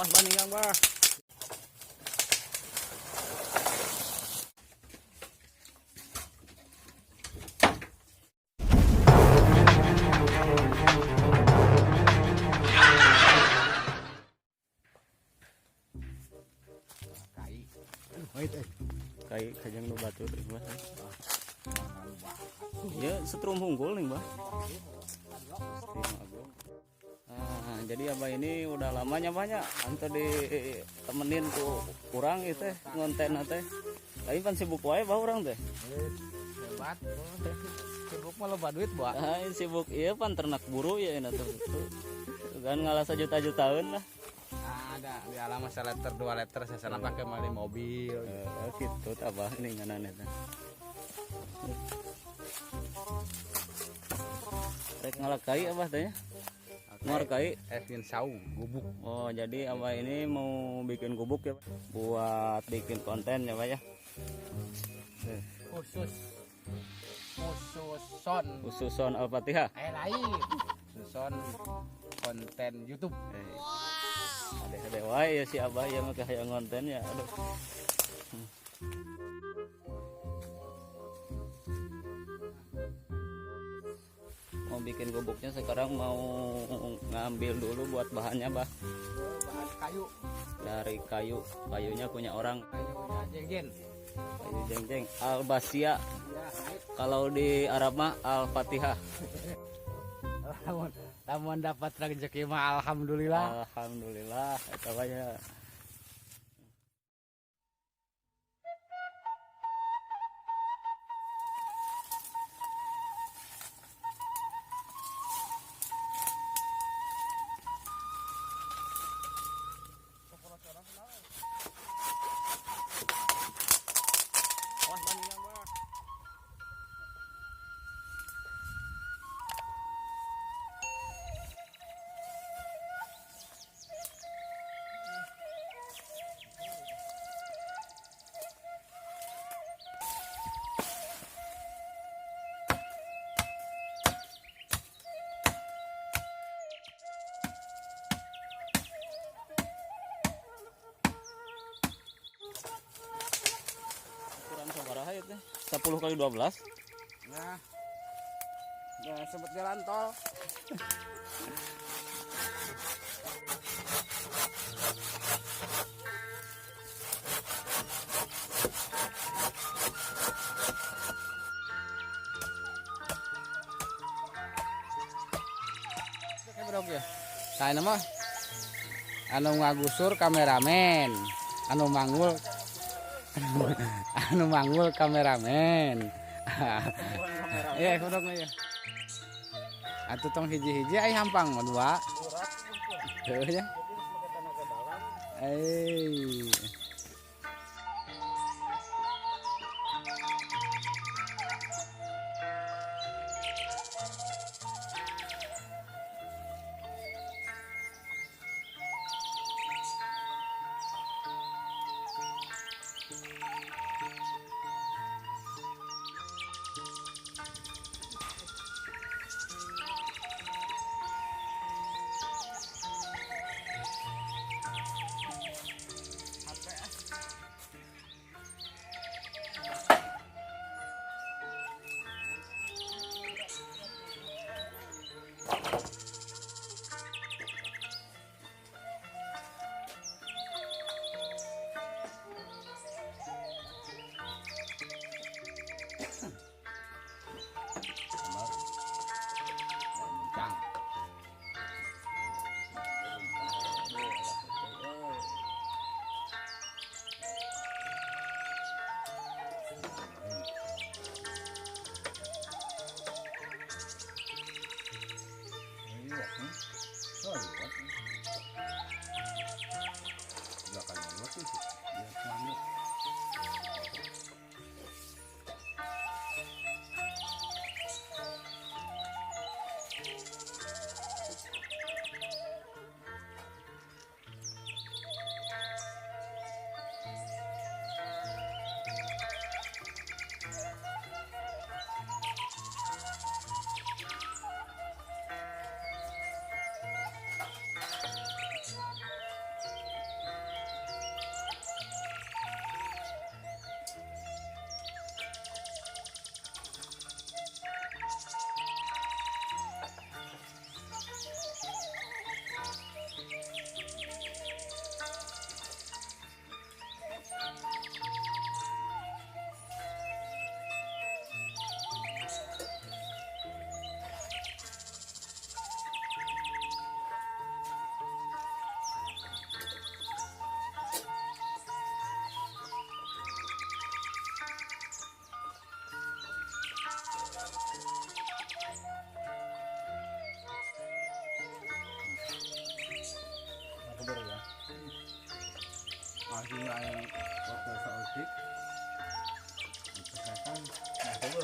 Awas bandingkan bah. Kai kajang nu batur Bang. Ya setrum hunggul nih Bang. Nah, jadi abah ini udah lamanya banyak antar ditemenin tuh kurang itu ngonten teh. Tapi pan sibuk wae bah urang teh. Hebat. Sibuk malah duit, Ba. Ah, sibuk ieu pan ternak buru ya enak tuh. Kan ngalah sejuta-jutaan lah. Ada di alamat 1 liter 2 liter saya salah pakai mali mobil gitu abah ini nganane teh. Rek ngalakai abah teh nya. Ngor kai Edwin Sau gubuk. Oh, jadi abah ini mau bikin gubuk ya, Pak? Buat bikin konten ya, Pak ya. Khususon Al-Fatihah. Lain. Khususon konten YouTube. Ada wae ya si abah yang mah kayak konten ya. Aduh. Mau bikin gubuknya sekarang mau ngambil dulu buat bahannya bah. Bahan kayu. Dari kayunya punya orang. Kayunya jengjen. Kayu jeng-jeng Al-Basia. Kalau di Arab mah Al-Fatihah. Lamun dapat rezeki mah alhamdulillah. Alhamdulillah eta bae. Sabaraha ya teh? 10 kali 12. Nah. Udah sebut jalan tol. Saya nama anu ngagusur kameramen, anu manggul kameramen. Iya, kodok ya. Atuh tong hiji-hiji ai hampang mah dua. Heuh ya. bunga yang waktu saudi itu saya kan nah coba